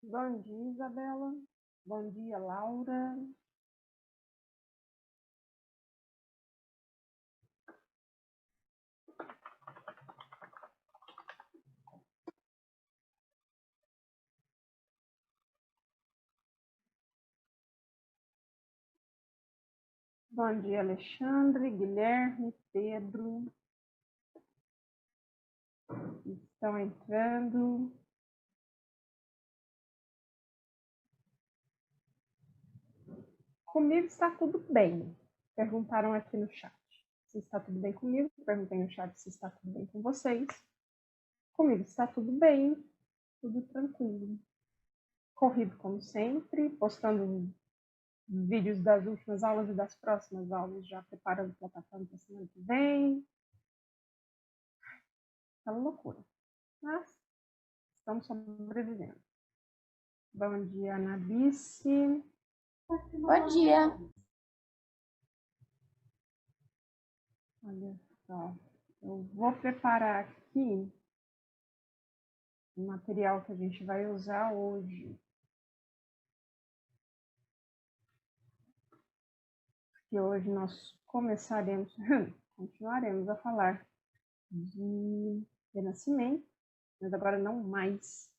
Bom dia, Isabela. Bom dia, Laura. Bom dia, Alexandre, Guilherme, Pedro. Estão entrando. Comigo está tudo bem. Perguntaram aqui no chat se está tudo bem comigo. Perguntei no chat se está tudo bem com vocês. Comigo está tudo bem, tudo tranquilo. Corrido como sempre, postando vídeos das últimas aulas e das próximas aulas, já preparando a plataforma para a semana que vem. Aquela loucura. Mas estamos sobrevivendo. Bom dia, Anabice. Bom dia. Olha só, eu vou preparar aqui o material que a gente vai usar hoje. Porque hoje nós continuaremos a falar de renascimento, mas agora não mais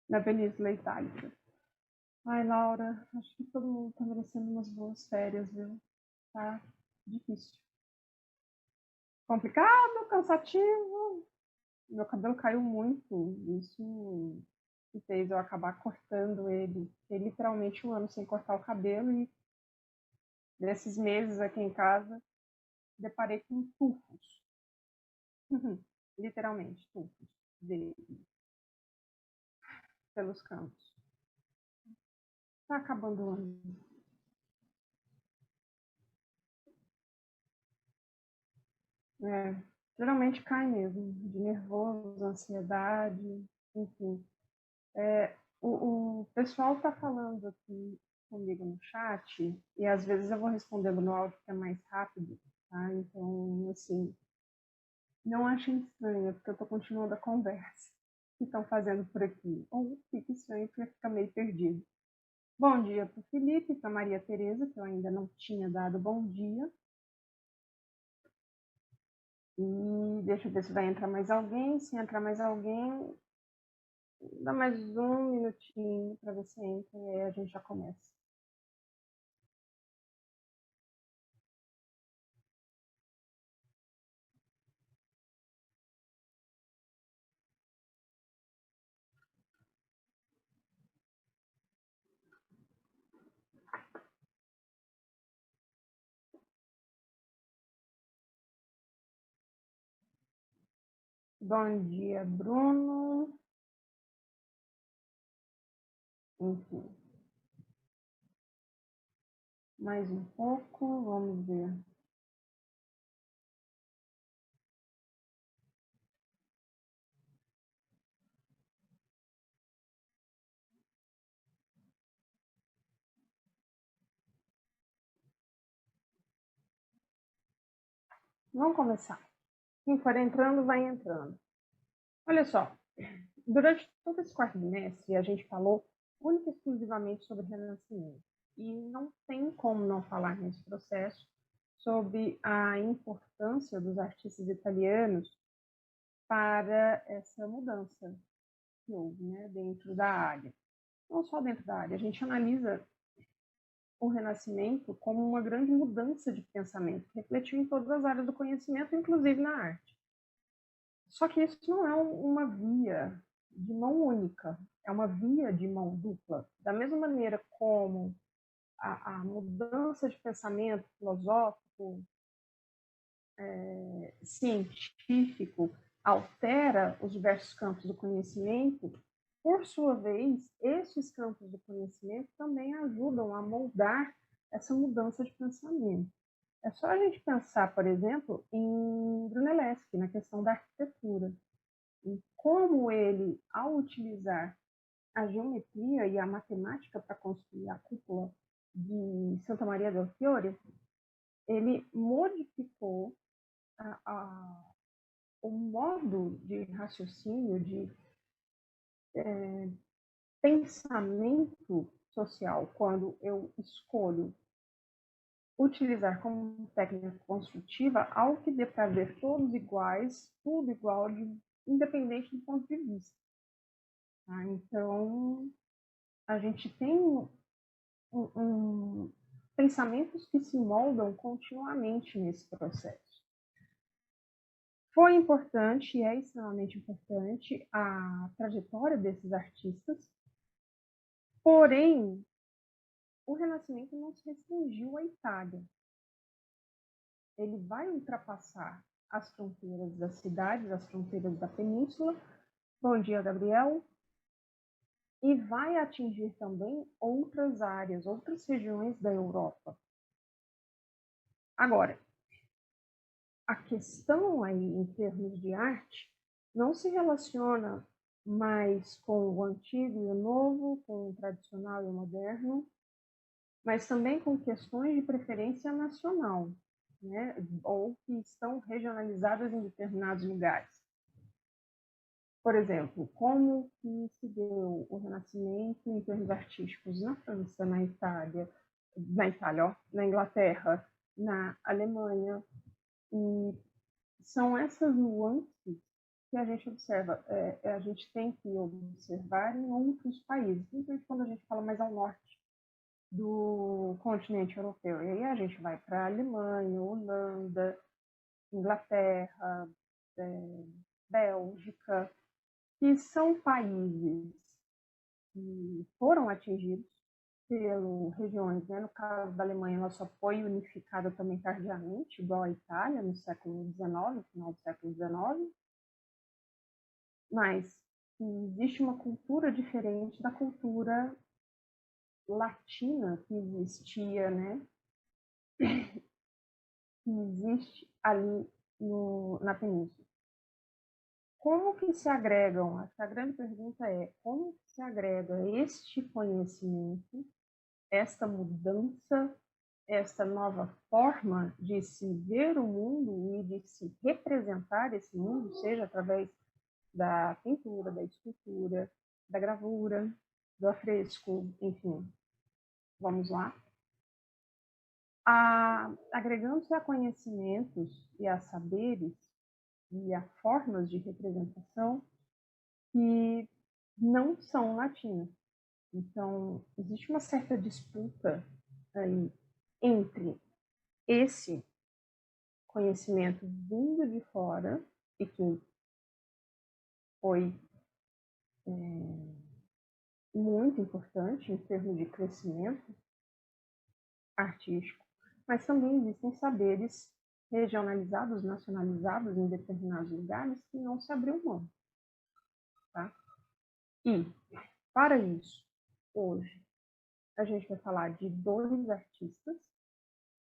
na Península Itálica. Ai, Laura, acho que todo mundo tá merecendo umas boas férias, viu? Tá difícil. Complicado, cansativo. Meu cabelo caiu muito, isso que fez eu acabar cortando ele. Fiquei literalmente 1 ano sem cortar o cabelo e nesses meses aqui em casa deparei com tufos. Literalmente, tufos dele pelos cantos. Tá acabando o ano. Geralmente cai mesmo, de nervoso, ansiedade, enfim. O pessoal tá falando aqui comigo no chat e às vezes eu vou respondendo no áudio que é mais rápido, tá? Então, assim, não achem estranho, porque eu tô continuando a conversa que estão fazendo por aqui. Ou fica estranho porque fica meio perdido. Bom dia para o Felipe e para Maria Tereza, que eu ainda não tinha dado bom dia. E deixa eu ver se vai entrar mais alguém. Se entrar mais alguém, dá mais 1 minutinho para ver se entra e aí a gente já começa. Bom dia, Bruno. Enfim. Mais um pouco, vamos ver. Vamos começar. Quem for entrando, vai entrando. Olha só, durante todo esse quarto bimestre, a gente falou única e exclusivamente sobre renascimento. E não tem como não falar nesse processo sobre a importância dos artistas italianos para essa mudança que houve, né, dentro da área. Não só dentro da área, a gente analisa o Renascimento como uma grande mudança de pensamento, que refletiu em todas as áreas do conhecimento, inclusive na arte. Só que isso não é uma via de mão única, é uma via de mão dupla. Da mesma maneira como a mudança de pensamento filosófico, científico, altera os diversos campos do conhecimento, por sua vez, esses campos do conhecimento também ajudam a moldar essa mudança de pensamento. É só a gente pensar, por exemplo, em Brunelleschi, na questão da arquitetura, em como ele, ao utilizar a geometria e a matemática para construir a cúpula de Santa Maria del Fiore, ele modificou o modo de raciocínio, de pensamento social, quando eu escolho utilizar como técnica construtiva algo que dê para ver todos iguais, tudo igual, independente do ponto de vista. Tá? Então, a gente tem pensamentos que se moldam continuamente nesse processo. Foi importante e é extremamente importante a trajetória desses artistas, porém, o Renascimento não se restringiu à Itália. Ele vai ultrapassar as fronteiras das cidades, as fronteiras da península. Bom dia, Gabriel. E vai atingir também outras áreas, outras regiões da Europa. Agora, a questão aí, em termos de arte, não se relaciona mais com o antigo e o novo, com o tradicional e o moderno, mas também com questões de preferência nacional, né? Ou que estão regionalizadas em determinados lugares. Por exemplo, como que se deu o Renascimento em termos artísticos na França, na Itália, na Inglaterra, na Alemanha, e são essas nuances que a gente observa, a gente tem que observar em outros países, principalmente quando a gente fala mais ao norte do continente europeu. E aí a gente vai para a Alemanha, Holanda, Inglaterra, Bélgica, que são países que foram atingidos pelas regiões, né? No caso da Alemanha, ela só foi unificada também tardiamente, igual a Itália, no século XIX, no final do século XIX, mas existe uma cultura diferente da cultura latina que existia, né? Que existe ali na península. Como que se agregam? Acho que a grande pergunta é como que se agrega este conhecimento, esta mudança, esta nova forma de se ver o mundo e de se representar esse mundo, seja através da pintura, da escultura, da gravura, do afresco, enfim. Vamos lá. Agregando-se a conhecimentos e a saberes e a formas de representação que não são latinas. Então, existe uma certa disputa aí entre esse conhecimento vindo de fora e que foi muito importante em termos de crescimento artístico, mas também existem saberes regionalizados, nacionalizados em determinados lugares que não se abriu mão. Tá? E, para isso, hoje, a gente vai falar de dois artistas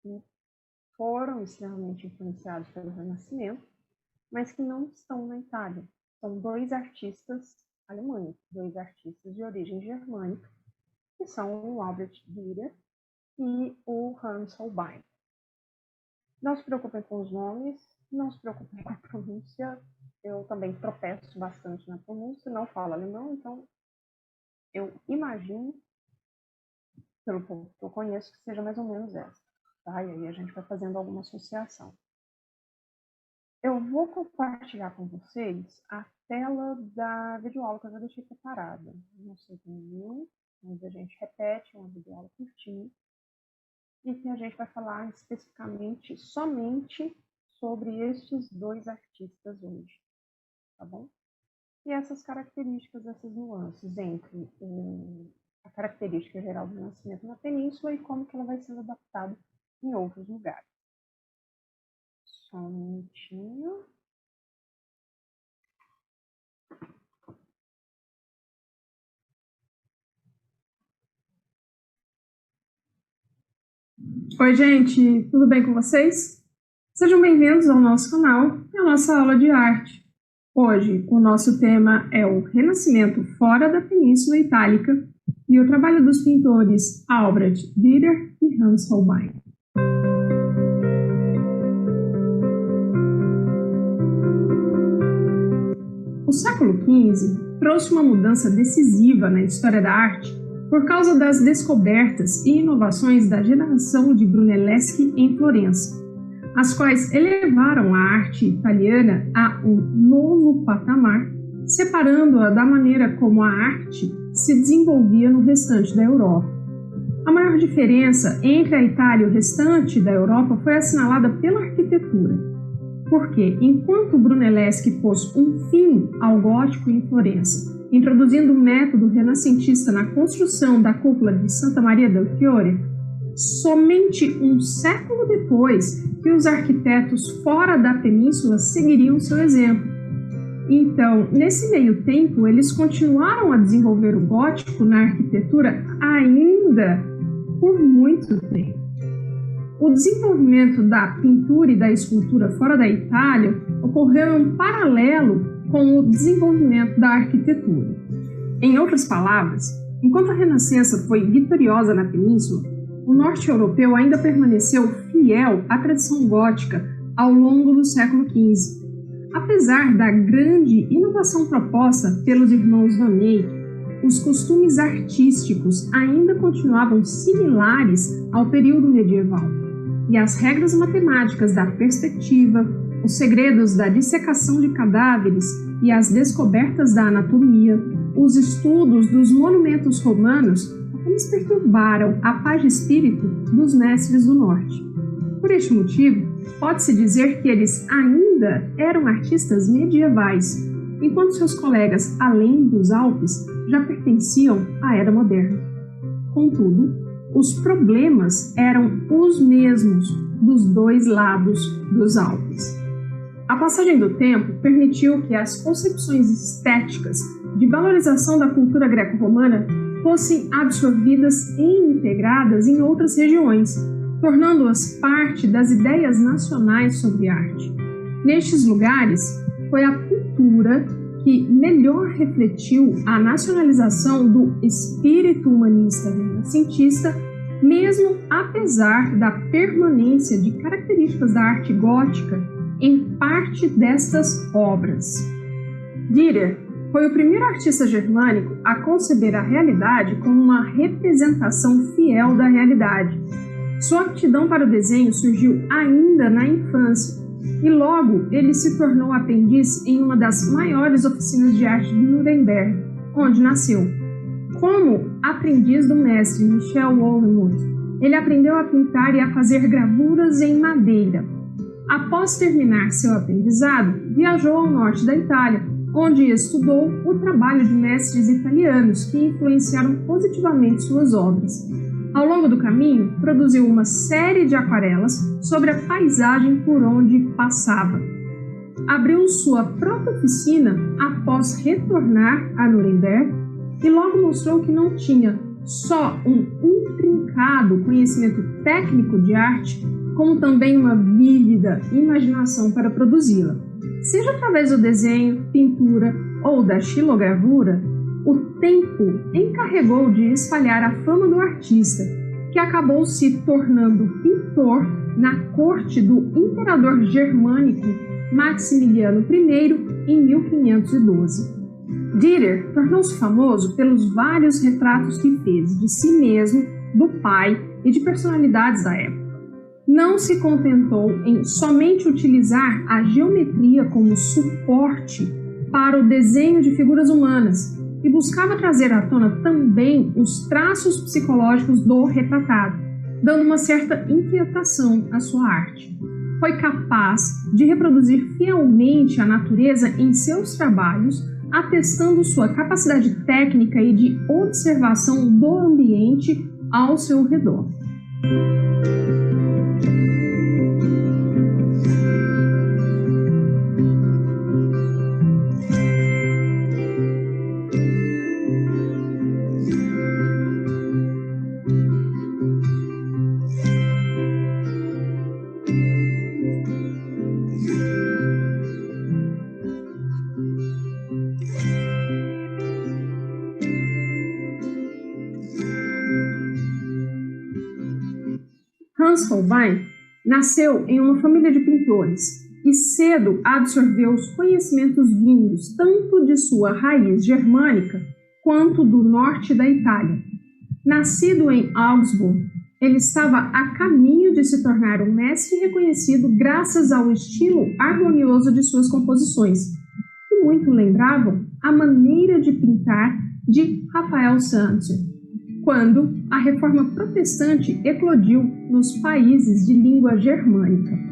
que foram extremamente influenciados pelo Renascimento, mas que não estão na Itália. São dois artistas alemães, dois artistas de origem germânica, que são o Albrecht Dürer e o Hans Holbein. Não se preocupem com os nomes, não se preocupem com a pronúncia. Eu também tropeço bastante na pronúncia, não falo alemão, então eu imagino, pelo pouco que eu conheço, que seja mais ou menos essa. Tá? E aí a gente vai fazendo alguma associação. Eu vou compartilhar com vocês a tela da videoaula que eu já deixei preparada. Não sei quem viu, mas a gente repete uma videoaula curtinha e que a gente vai falar especificamente somente sobre estes dois artistas hoje, tá bom? E essas características, essas nuances entre a característica geral do Renascimento na Península e como que ela vai sendo adaptada em outros lugares. Só um minutinho. Oi, gente, tudo bem com vocês? Sejam bem-vindos ao nosso canal e à nossa aula de arte. Hoje, o nosso tema é o Renascimento fora da Península Itálica e o trabalho dos pintores Albrecht Dürer e Hans Holbein. O século XV trouxe uma mudança decisiva na história da arte por causa das descobertas e inovações da geração de Brunelleschi em Florença, as quais elevaram a arte italiana a um novo patamar, separando-a da maneira como a arte se desenvolvia no restante da Europa. A maior diferença entre a Itália e o restante da Europa foi assinalada pela arquitetura, porque, enquanto Brunelleschi pôs um fim ao gótico em Florença, introduzindo o método renascentista na construção da cúpula de Santa Maria del Fiore, somente um século depois que os arquitetos fora da península seguiriam seu exemplo. Então, nesse meio tempo, eles continuaram a desenvolver o gótico na arquitetura ainda por muito tempo. O desenvolvimento da pintura e da escultura fora da Itália ocorreu em paralelo com o desenvolvimento da arquitetura. Em outras palavras, enquanto a Renascença foi vitoriosa na península, o norte europeu ainda permaneceu fiel à tradição gótica ao longo do século XV. Apesar da grande inovação proposta pelos irmãos Van Eyck, os costumes artísticos ainda continuavam similares ao período medieval, e as regras matemáticas da perspectiva, os segredos da dissecação de cadáveres e as descobertas da anatomia, os estudos dos monumentos romanos, eles perturbaram a paz de espírito dos mestres do norte. Por este motivo, pode-se dizer que eles ainda eram artistas medievais, enquanto seus colegas além dos Alpes já pertenciam à Era Moderna. Contudo, os problemas eram os mesmos dos dois lados dos Alpes. A passagem do tempo permitiu que as concepções estéticas de valorização da cultura greco-romana fossem absorvidas e integradas em outras regiões, tornando-as parte das ideias nacionais sobre arte. Nestes lugares, foi a cultura que melhor refletiu a nacionalização do espírito humanista renascentista, mesmo apesar da permanência de características da arte gótica em parte destas obras. Dürer foi o primeiro artista germânico a conceber a realidade como uma representação fiel da realidade. Sua aptidão para o desenho surgiu ainda na infância, e logo ele se tornou aprendiz em uma das maiores oficinas de arte de Nuremberg, onde nasceu. Como aprendiz do mestre Michel Wolgemuth, ele aprendeu a pintar e a fazer gravuras em madeira. Após terminar seu aprendizado, viajou ao norte da Itália, onde estudou o trabalho de mestres italianos que influenciaram positivamente suas obras. Ao longo do caminho, produziu uma série de aquarelas sobre a paisagem por onde passava. Abriu sua própria oficina após retornar a Nuremberg e logo mostrou que não tinha só um intrincado conhecimento técnico de arte, como também uma vívida imaginação para produzi-la. Seja através do desenho, pintura ou da xilogravura, o tempo encarregou de espalhar a fama do artista, que acabou se tornando pintor na corte do imperador germânico Maximiliano I em 1512. Dürer tornou-se famoso pelos vários retratos que fez de si mesmo, do pai e de personalidades da época. Não se contentou em somente utilizar a geometria como suporte para o desenho de figuras humanas, e buscava trazer à tona também os traços psicológicos do retratado, dando uma certa inquietação à sua arte. Foi capaz de reproduzir fielmente a natureza em seus trabalhos, atestando sua capacidade técnica e de observação do ambiente ao seu redor. Hans Holbein nasceu em uma família de pintores e cedo absorveu os conhecimentos vindos tanto de sua raiz germânica quanto do norte da Itália. Nascido em Augsburg, ele estava a caminho de se tornar um mestre reconhecido graças ao estilo harmonioso de suas composições, que muito lembravam a maneira de pintar de Rafael Sanzio, quando a reforma protestante eclodiu nos países de língua germânica.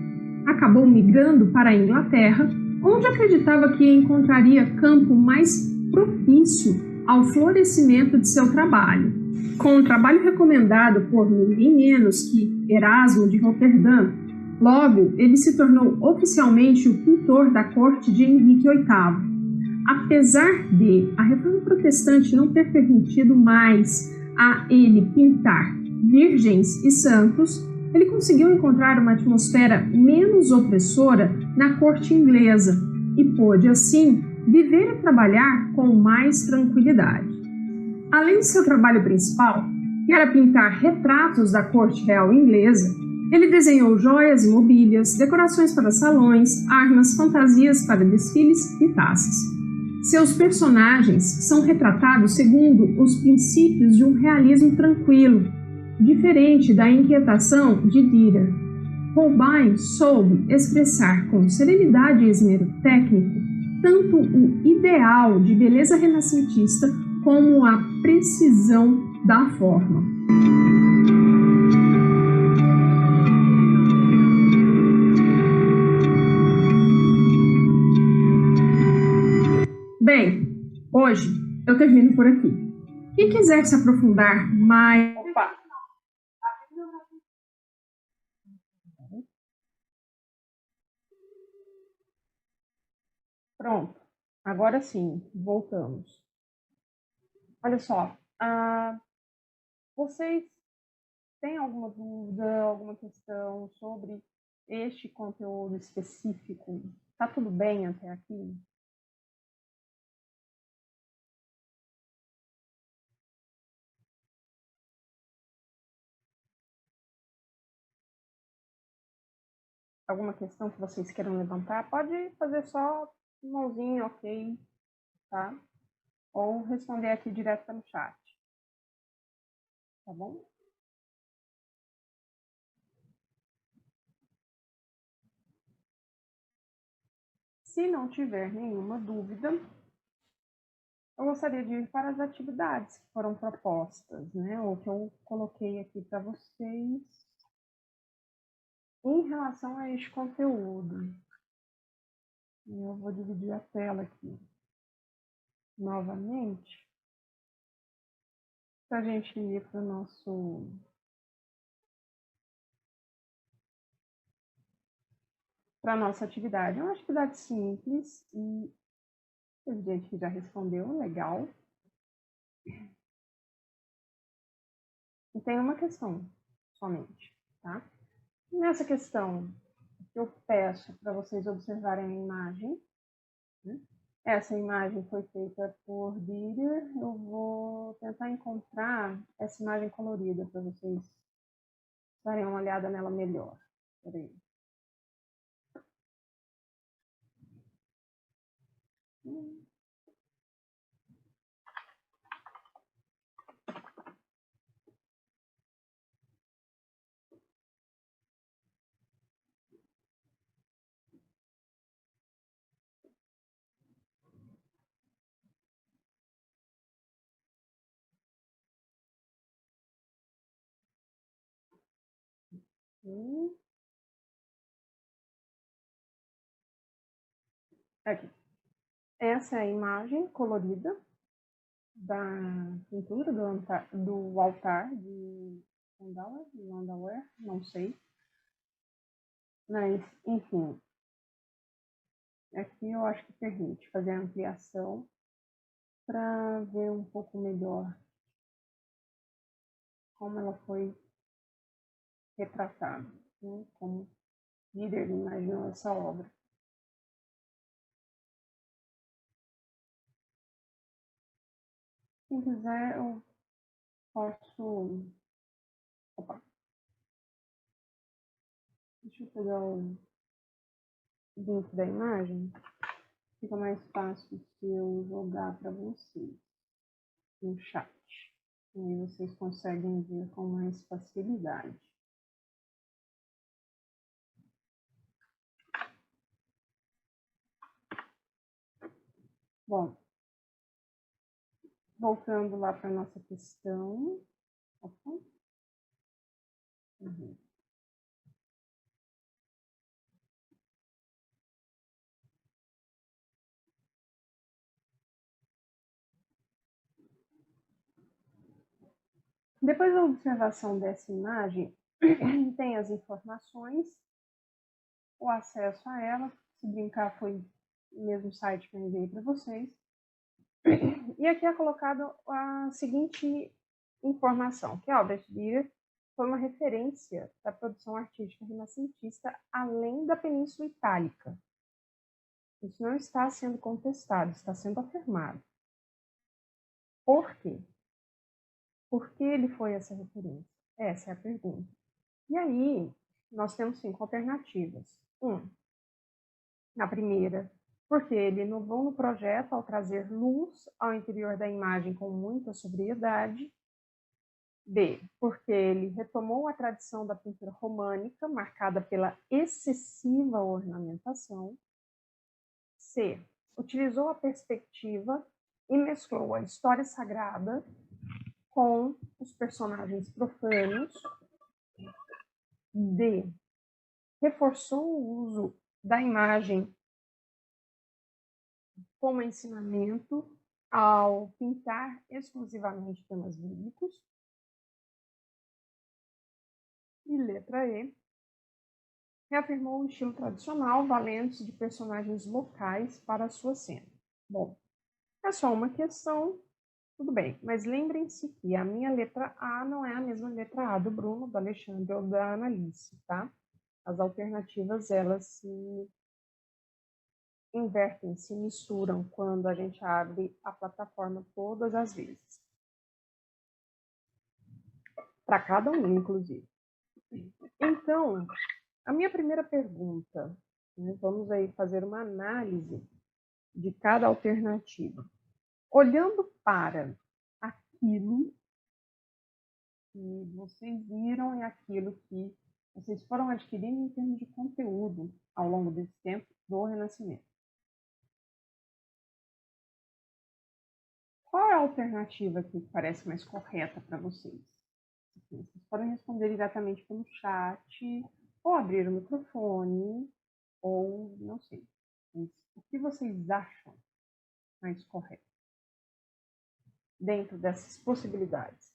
Acabou migrando para a Inglaterra, onde acreditava que encontraria campo mais propício ao florescimento de seu trabalho. Com um trabalho recomendado por ninguém menos que Erasmo de Roterdã, logo ele se tornou oficialmente o pintor da corte de Henrique VIII. Apesar de a reforma protestante não ter permitido mais a ele pintar virgens e santos, ele conseguiu encontrar uma atmosfera menos opressora na corte inglesa e pôde, assim, viver e trabalhar com mais tranquilidade. Além de seu trabalho principal, que era pintar retratos da corte real inglesa, ele desenhou joias e mobílias, decorações para salões, armas, fantasias para desfiles e taças. Seus personagens são retratados segundo os princípios de um realismo tranquilo, diferente da inquietação de Dürer. Holbein soube expressar com serenidade e esmero técnico tanto o ideal de beleza renascentista como a precisão da forma. Bem, hoje eu termino por aqui. Quem quiser se aprofundar mais... Opa! Pronto, agora sim, voltamos. Olha só, vocês têm alguma dúvida, alguma questão sobre este conteúdo específico? Tá tudo bem até aqui? Alguma questão que vocês queiram levantar? Pode fazer só mãozinha, ok, tá? Ou responder aqui direto no chat, tá bom? Se não tiver nenhuma dúvida, eu gostaria de ir para as atividades que foram propostas, né? Ou que eu coloquei aqui para vocês em relação a este conteúdo. Eu vou dividir a tela aqui novamente para a gente ir para a nossa atividade. É uma atividade simples e tem gente que já respondeu, legal. E tem uma questão somente, tá? Nessa questão, eu peço para vocês observarem a imagem, né? Essa imagem foi feita por Dürer. Eu vou tentar encontrar essa imagem colorida para vocês darem uma olhada nela melhor. Peraí. Aqui. Essa é a imagem colorida da pintura do altar de Landauer, não sei. Mas, enfim, aqui eu acho que permite fazer a ampliação para ver um pouco melhor como ela foi retratada, né? Como Dürer imaginou essa obra. Quem quiser, eu posso... Opa! Deixa eu pegar o link da imagem, fica mais fácil se eu jogar para vocês no chat. E aí vocês conseguem ver com mais facilidade. Bom, voltando lá para a nossa questão. Opa. Uhum. Depois da observação dessa imagem, tem as informações, o acesso a ela, se brincar foi o mesmo site que eu enviei para vocês. E aqui é colocada a seguinte informação, que a obra de Dürer foi uma referência da produção artística renascentista além da Península Itálica. Isso não está sendo contestado, está sendo afirmado. Por quê? Por que ele foi essa referência? Essa é a pergunta. E aí, nós temos 5 alternativas. Na primeira, porque ele inovou no projeto ao trazer luz ao interior da imagem com muita sobriedade. B, porque ele retomou a tradição da pintura românica, marcada pela excessiva ornamentação. C, utilizou a perspectiva e mesclou a história sagrada com os personagens profanos. D, reforçou o uso da imagem como ensinamento ao pintar exclusivamente temas bíblicos. E letra E, reafirmou o estilo tradicional, valendo-se de personagens locais para a sua cena. Bom, é só uma questão, tudo bem, mas lembrem-se que a minha letra A não é a mesma letra A do Bruno, do Alexandre ou da Analice, tá? As alternativas, elas se invertem, se misturam quando a gente abre a plataforma todas as vezes. Para cada um, inclusive. Então, a minha primeira pergunta, né, vamos aí fazer uma análise de cada alternativa. Olhando para aquilo que vocês viram e aquilo que vocês foram adquirindo em termos de conteúdo ao longo desse tempo do Renascimento. Qual é a alternativa que parece mais correta para vocês? Vocês podem responder diretamente pelo chat, ou abrir o microfone, ou não sei. Mas o que vocês acham mais correto dentro dessas possibilidades?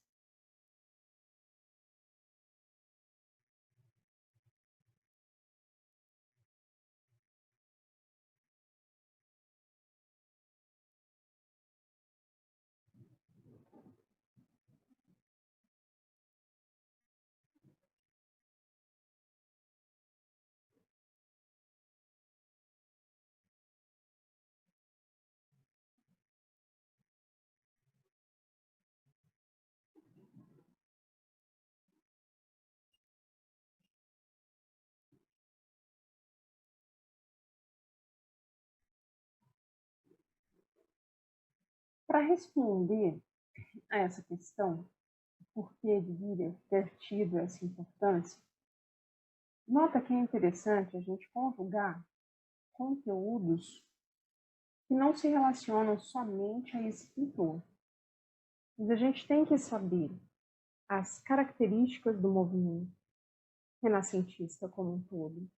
Para responder a essa questão, por que Dürer ter tido essa importância, nota que é interessante a gente conjugar conteúdos que não se relacionam somente a esse pintor. Mas a gente tem que saber as características do movimento renascentista como um todo.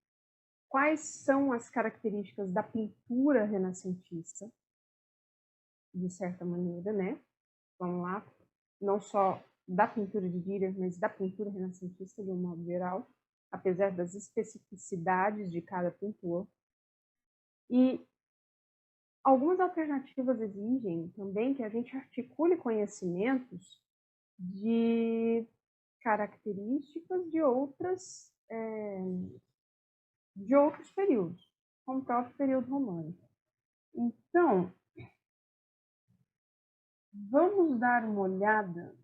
Quais são as características da pintura renascentista, de certa maneira, né? Vamos lá, não só da pintura de Dürer, mas da pintura renascentista de um modo geral, apesar das especificidades de cada pintor. E algumas alternativas exigem também que a gente articule conhecimentos de características de outros períodos, como o próprio período românico. Então, vamos dar uma olhada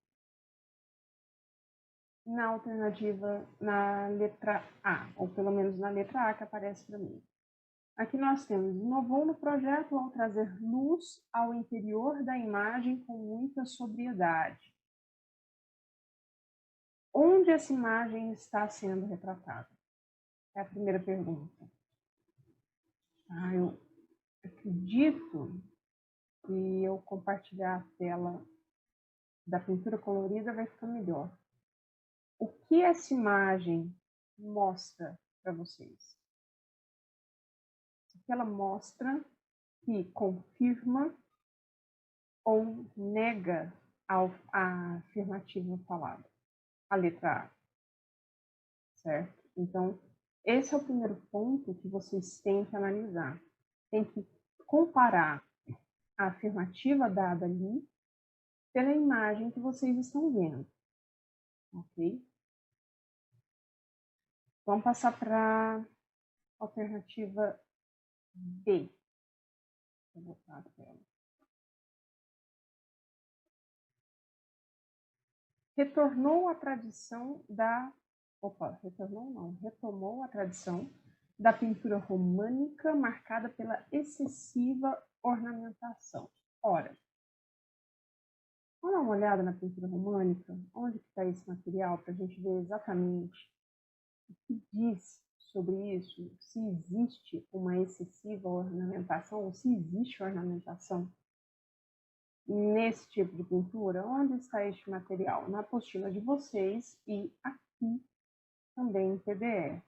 na alternativa, na letra A, ou pelo menos na letra A que aparece para mim. Aqui nós temos, inovou no projeto ao trazer luz ao interior da imagem com muita sobriedade. Onde essa imagem está sendo retratada? É a primeira pergunta. Eu acredito que eu compartilhar a tela da pintura colorida vai ficar melhor. O que essa imagem mostra para vocês? O que ela mostra que confirma ou nega a afirmativa falada? A letra A, certo? Então, esse é o primeiro ponto que vocês têm que analisar. Tem que comparar a afirmativa dada ali pela imagem que vocês estão vendo. Ok? Vamos passar para a alternativa B. Vou botar a tela. Retornou a tradição da... retomou a tradição da pintura românica marcada pela excessiva ornamentação. Ora, vamos dar uma olhada na pintura românica, onde está esse material, para a gente ver exatamente o que diz sobre isso, se existe uma excessiva ornamentação, ou se existe ornamentação nesse tipo de pintura. Onde está este material? Na apostila de vocês e aqui também em PDF.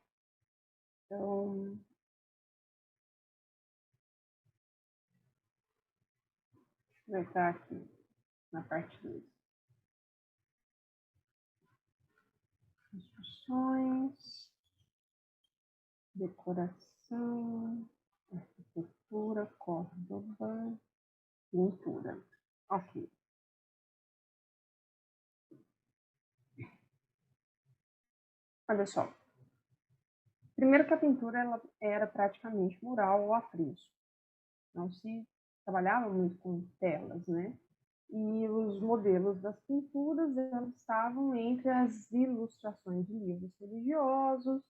Então, vai estar aqui na parte 2. Instruções, decoração, arquitetura, Córdoba, pintura. Ok. Olha só. Primeiro que a pintura ela era praticamente mural ou afresco. Não se trabalhava muito com telas, né? E os modelos das pinturas elas estavam entre as ilustrações de livros religiosos,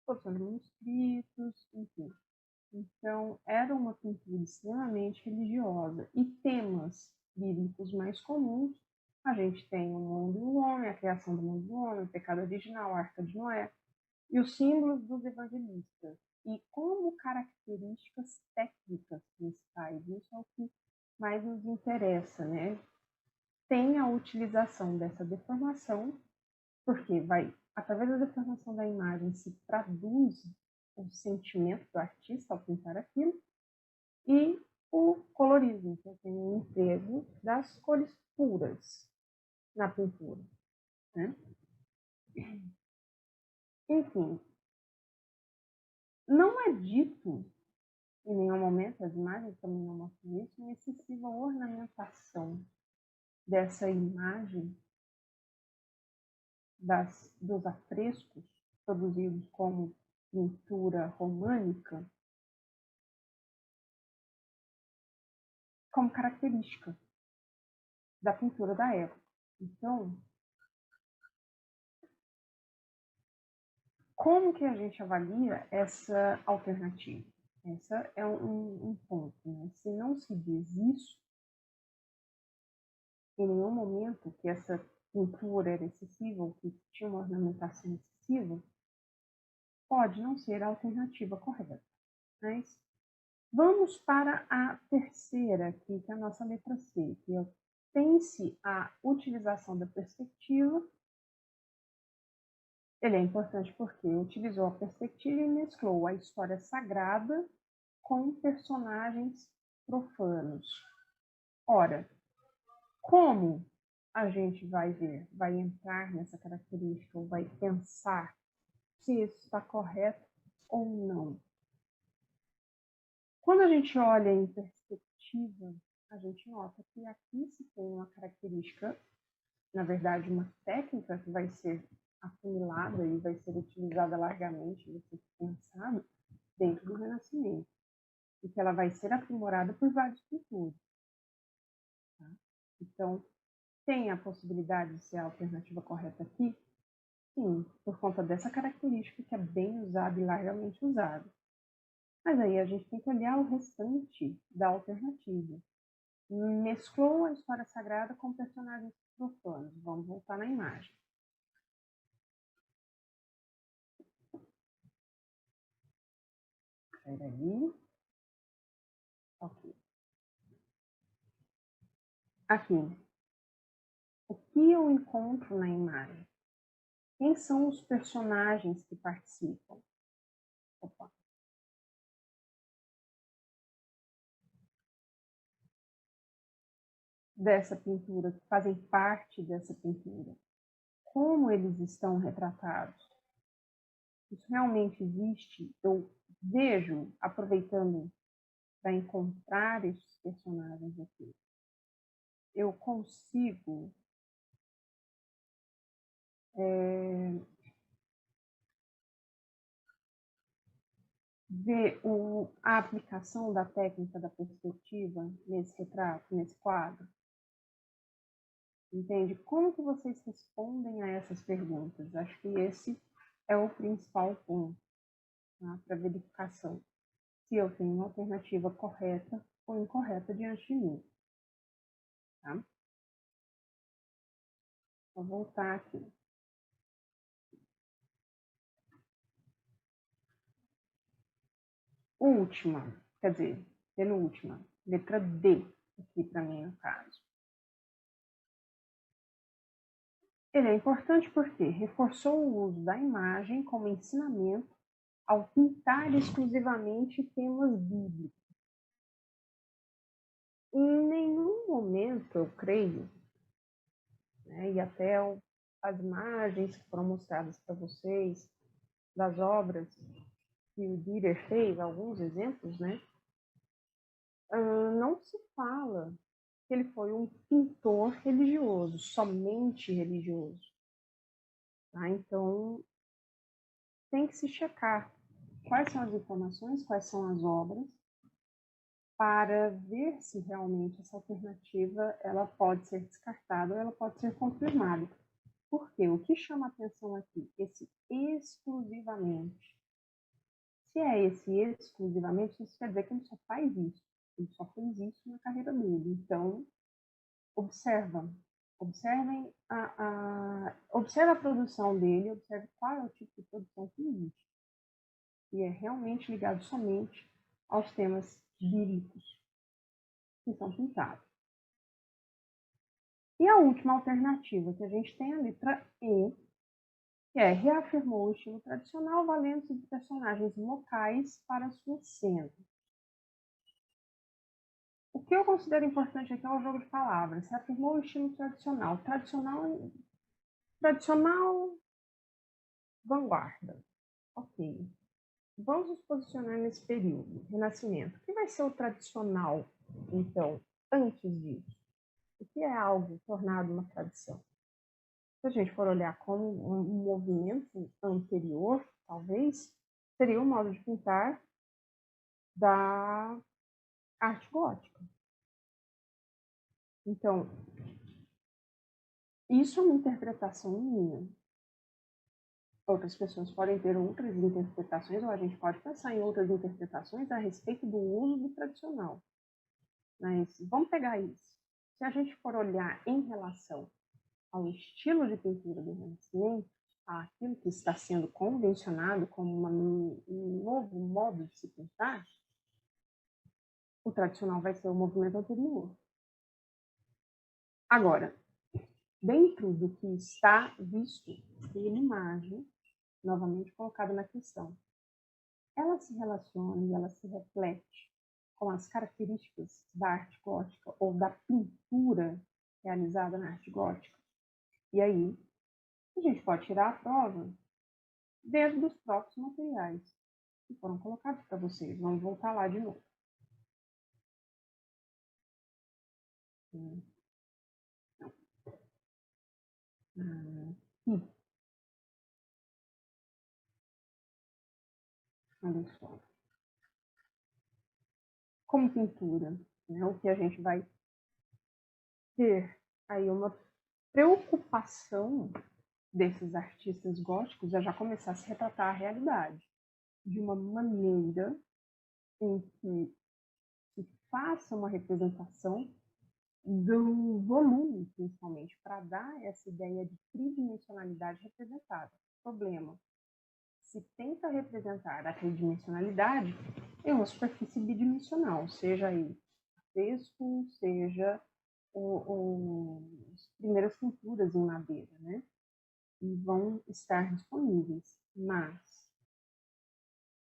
portanto, manuscritos, enfim. Então, era uma pintura extremamente religiosa. E temas bíblicos mais comuns, a gente tem o mundo do homem, a criação do mundo do homem, o pecado original, a Arca de Noé, e os símbolos dos evangelistas. E como características técnicas principais, isso é o que mais nos interessa, né? Tem a utilização dessa deformação, porque através da deformação da imagem se traduz o sentimento do artista ao pintar aquilo, e o colorismo, que tem o emprego das cores puras na pintura, né? Enfim, não é dito em nenhum momento, as imagens também não mostram isso, uma excessiva ornamentação dessa imagem dos afrescos produzidos como pintura românica como característica da pintura da época. Então, como que a gente avalia essa alternativa? Essa é um ponto, né? Se não se diz isso, em nenhum momento que essa pintura era excessiva ou que tinha uma ornamentação excessiva, pode não ser a alternativa correta. Mas vamos para a terceira aqui, que é a nossa letra C, que é tem-se a utilização da perspectiva. Ele é importante porque utilizou a perspectiva e mesclou a história sagrada com personagens profanos. Ora, como a gente vai ver, vai entrar nessa característica, ou vai pensar se isso está correto ou não? Quando a gente olha em perspectiva, a gente nota que aqui se tem uma característica, na verdade, uma técnica que vai ser afunilada e vai ser utilizada largamente, vai ser pensada dentro do Renascimento, e que ela vai ser aprimorada por vários pintores. Tá? Então, tem a possibilidade de ser a alternativa correta aqui? Sim, por conta dessa característica que é bem usada e largamente usada. Mas aí a gente tem que olhar o restante da alternativa. Mesclou a história sagrada com personagens profanos. Vamos voltar na imagem. Peraí. Ok. Aqui. O que eu encontro na imagem? Quem são os personagens que participam? Opa. Dessa pintura, que fazem parte dessa pintura. Como eles estão retratados? Isso realmente existe? Eu vejo, aproveitando para encontrar esses personagens aqui, eu consigo ver a aplicação da técnica da perspectiva nesse retrato, nesse quadro? Entende? Como que vocês respondem a essas perguntas? Acho que esse é o principal ponto, tá, para verificação. Se eu tenho uma alternativa correta ou incorreta diante de mim. Tá? Vou voltar aqui. Última, quer dizer, penúltima, letra D, aqui para mim no caso. Ele é importante porque reforçou o uso da imagem como ensinamento ao pintar exclusivamente temas bíblicos. Em nenhum momento, eu creio, né, e até as imagens que foram mostradas para vocês, das obras que o Dieter fez, alguns exemplos, né, não se fala que ele foi um pintor religioso, somente religioso. Tá? Então, tem que se checar quais são as informações, quais são as obras, para ver se realmente essa alternativa ela pode ser descartada ou ela pode ser confirmada. Porque o que chama atenção aqui? Esse exclusivamente. Se é esse exclusivamente, isso quer dizer que ele só faz isso. Ele só fez isso na carreira dele. Então, observem observe a produção dele, observe qual é o tipo de produção que existe. E é realmente ligado somente aos temas bíblicos que são pintados. E a última alternativa que a gente tem a letra E, que é reafirmou o estilo tradicional valendo-se de personagens locais para sua cena. O que eu considero importante aqui é o jogo de palavras. Reafirmou o estilo tradicional. Tradicional vanguarda. Ok. Vamos nos posicionar nesse período, Renascimento. O que vai ser o tradicional, então, antes disso? O que é algo tornado uma tradição? Se a gente for olhar como um movimento anterior, talvez, seria o modo de pintar da arte gótica. Então, isso é uma interpretação minha. Outras pessoas podem ter outras interpretações, ou a gente pode pensar em outras interpretações a respeito do uso do tradicional. Mas vamos pegar isso. Se a gente for olhar em relação ao estilo de pintura do Renascimento, àquilo que está sendo convencionado como um novo modo de se pintar, o tradicional vai ser o movimento anterior. Agora, dentro do que está visto pela imagem, novamente colocada na questão, ela se relaciona e ela se reflete com as características da arte gótica ou da pintura realizada na arte gótica. E aí, a gente pode tirar a prova desde os próprios materiais que foram colocados para vocês. Vamos voltar lá de novo. Aqui. Olha só. Como pintura, né, o que a gente vai ter aí uma preocupação desses artistas góticos é já começar a se retratar a realidade de uma maneira em que se faça uma representação do volume, principalmente, para dar essa ideia de tridimensionalidade representada. Problema: se tenta representar a tridimensionalidade em uma superfície bidimensional, seja aí fresco, seja as primeiras pinturas em madeira, né? E vão estar disponíveis, mas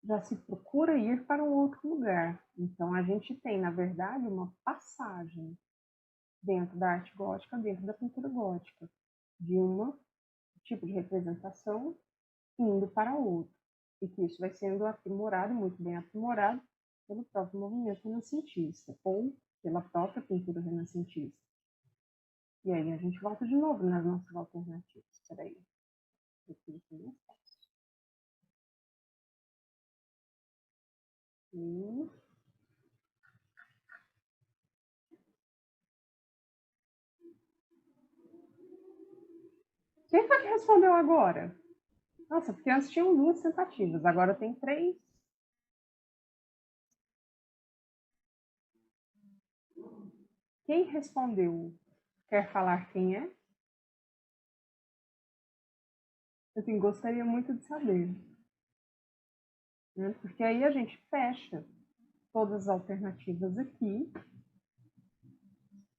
já se procura ir para um outro lugar. Então, a gente tem, na verdade, uma passagem dentro da arte gótica, dentro da pintura gótica, de um tipo de representação indo para outro. E que isso vai sendo aprimorado, muito bem aprimorado, pelo próprio movimento renascentista, ou pela própria pintura renascentista. E aí a gente volta de novo nas nossas alternativas. Espera aí. Quem foi que respondeu agora? Nossa, porque antes tinham 2 tentativas, agora tem 3. Quem respondeu? Quer falar quem é? Assim, gostaria muito de saber. Né? Porque aí a gente fecha todas as alternativas aqui.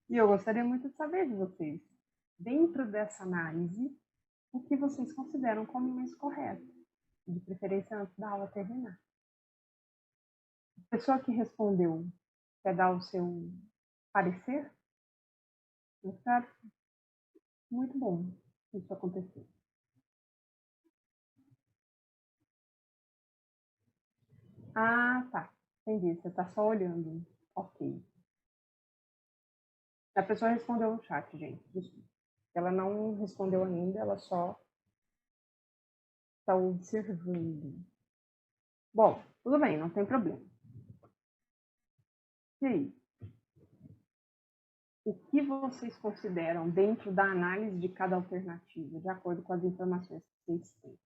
E eu gostaria muito de saber de vocês, dentro dessa análise, o que vocês consideram como mais correto, de preferência antes da aula terminar. A pessoa que respondeu quer dar o seu parecer? Está muito bom isso acontecer. Ah, tá. Entendi. Você está só olhando. Ok. A pessoa respondeu no chat, gente. Desculpa. Ela não respondeu ainda, ela só está observando. Bom, tudo bem, não tem problema. E aí? O que vocês consideram dentro da análise de cada alternativa, de acordo com as informações que vocês têm?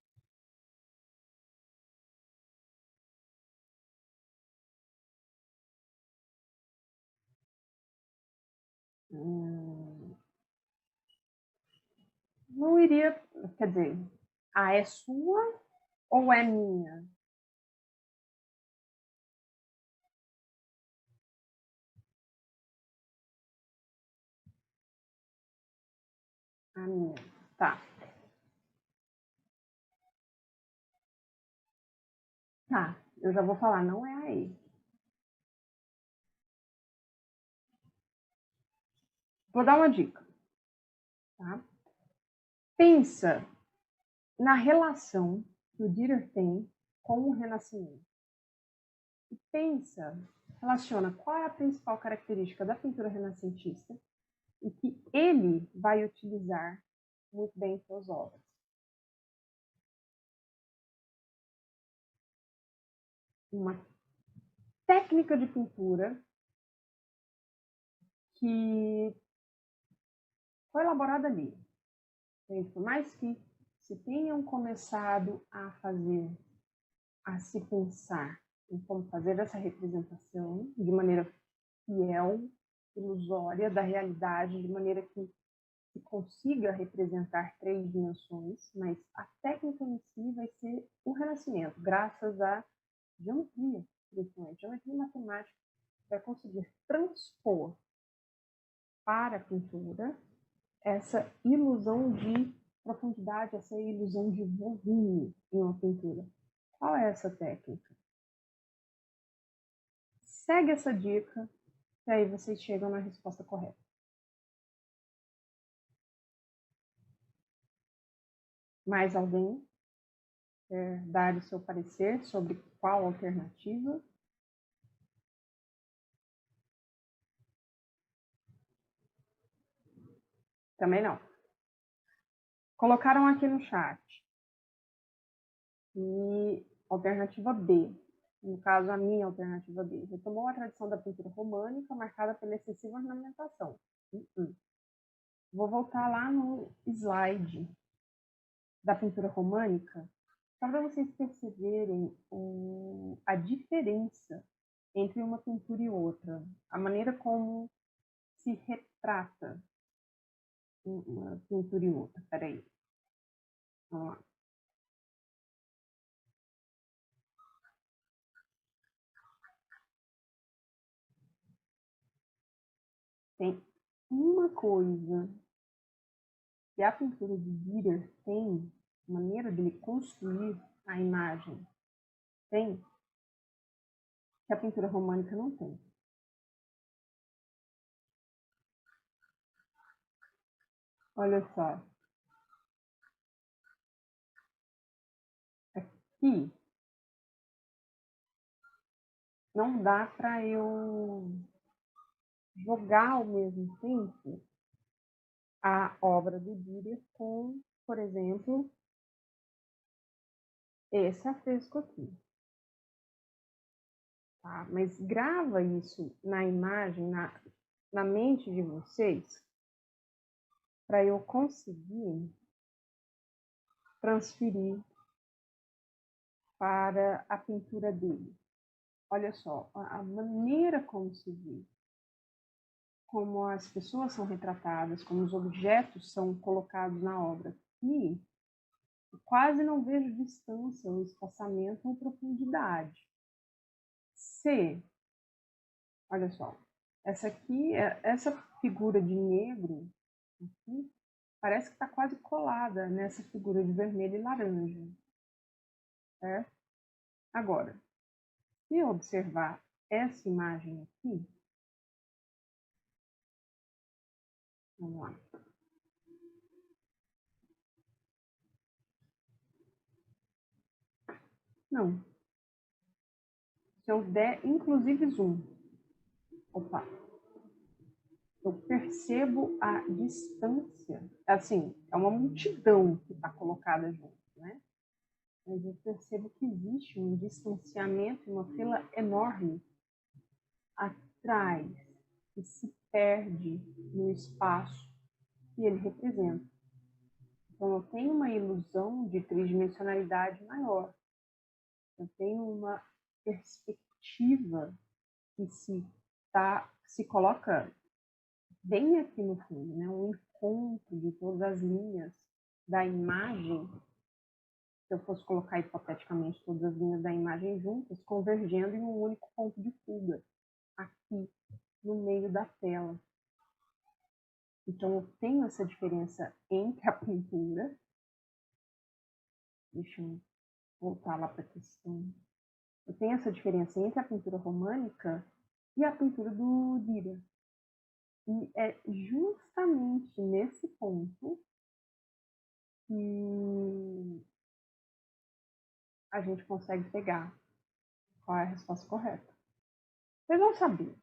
Não iria, quer dizer, é sua ou é minha? A minha, tá. Tá, eu já vou falar, não é a E. Vou dar uma dica, tá? Pensa na relação que o Dürer tem com o Renascimento. E pensa, relaciona qual é a principal característica da pintura renascentista e que ele vai utilizar muito bem em suas obras. Uma técnica de pintura que foi elaborada ali. Por mais que se tenham começado a fazer, a se pensar em como fazer essa representação de maneira fiel, ilusória da realidade, de maneira que se consiga representar 3 dimensões, mas a técnica em si vai ser o Renascimento, graças à geometria, principalmente. Geometria matemática vai conseguir transpor para a pintura essa ilusão de profundidade, essa ilusão de volume em uma pintura. Qual é essa técnica? Segue essa dica e aí vocês chegam na resposta correta. Mais alguém quer dar o seu parecer sobre qual alternativa? Também não. Colocaram aqui no chat. E alternativa B, no caso a minha alternativa B, retomou a tradição da pintura românica marcada pela excessiva ornamentação. Vou voltar lá no slide da pintura românica, só para vocês perceberem a diferença entre uma pintura e outra, a maneira como se retrata uma pintura e outra. Peraí. Vamos lá. Tem uma coisa que a pintura de Dürer tem, a maneira dele construir a imagem tem, que a pintura românica não tem. Olha só. Aqui não dá para eu jogar ao mesmo tempo a obra do Dürer com, por exemplo, esse afresco aqui. Tá? Mas grava isso na imagem, na mente de vocês, para eu conseguir transferir para a pintura dele. Olha só, a maneira como se vê, como as pessoas são retratadas, como os objetos são colocados na obra. Aqui, eu quase não vejo distância, ou espaçamento ou profundidade. C, olha só, essa figura de negro aqui, parece que está quase colada nessa figura de vermelho e laranja. Certo? Agora, se eu observar essa imagem aqui, vamos lá. Não. Se eu der, inclusive, zoom. Opa. Eu percebo a distância. Assim, é uma multidão que está colocada junto, né? Mas eu percebo que existe um distanciamento, uma fila enorme atrás, que se perde no espaço que ele representa. Então, eu tenho uma ilusão de tridimensionalidade maior. Eu tenho uma perspectiva que se coloca bem aqui no fundo, né? Um encontro de todas as linhas da imagem. Se eu fosse colocar hipoteticamente todas as linhas da imagem juntas, convergendo em um único ponto de fuga, aqui no meio da tela. Então, eu tenho essa diferença entre a pintura. Deixa eu voltar lá para a questão. Eu tenho essa diferença entre a pintura românica e a pintura do Dürer. E é justamente nesse ponto que a gente consegue pegar qual é a resposta correta. Vocês vão saber.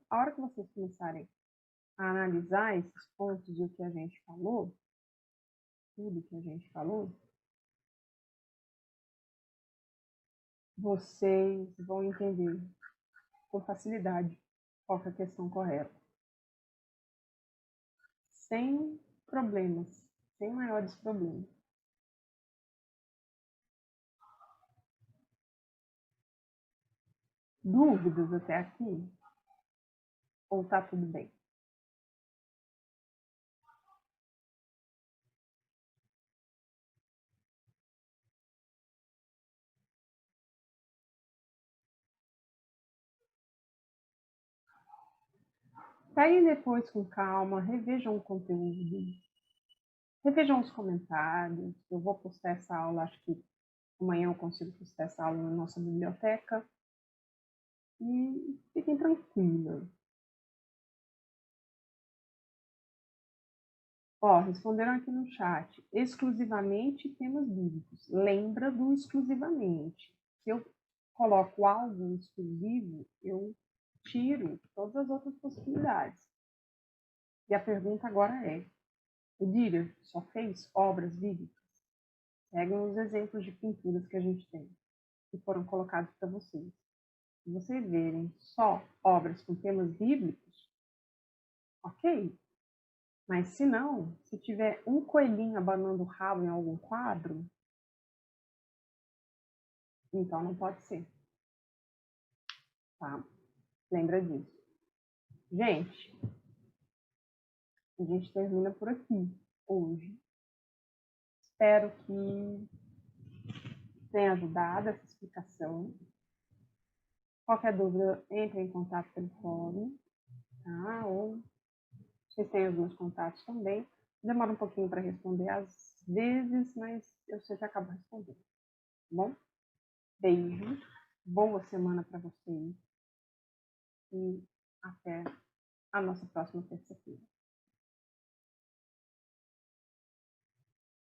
A hora que vocês começarem a analisar esses pontos e o que a gente falou, tudo que a gente falou, vocês vão entender com facilidade qual é a questão correta. Sem problemas, sem maiores problemas. Dúvidas até aqui? Ou tá tudo bem? Peguem depois com calma, revejam o conteúdo, revejam os comentários. Eu vou postar essa aula, acho que amanhã eu consigo postar essa aula na nossa biblioteca. E fiquem tranquilos. Ó, responderam aqui no chat. Exclusivamente temas bíblicos. Lembra do exclusivamente. Se eu coloco algo exclusivo, eu tiro todas as outras possibilidades. E a pergunta agora é: o Dürer só fez obras bíblicas? Pegam os exemplos de pinturas que a gente tem, que foram colocados para vocês. Se vocês verem só obras com temas bíblicos, ok. Mas se não, se tiver um coelhinho abanando o rabo em algum quadro, então não pode ser. tá? Lembra disso. Gente, a gente termina por aqui hoje. Espero que tenha ajudado essa explicação. Qualquer dúvida, entre em contato pelo fórum, tá? Ou vocês têm os meus contatos também. Demora um pouquinho para responder às vezes, mas eu sempre acabo respondendo. Tá bom? Beijo, boa semana para vocês e até a nossa próxima terça-feira.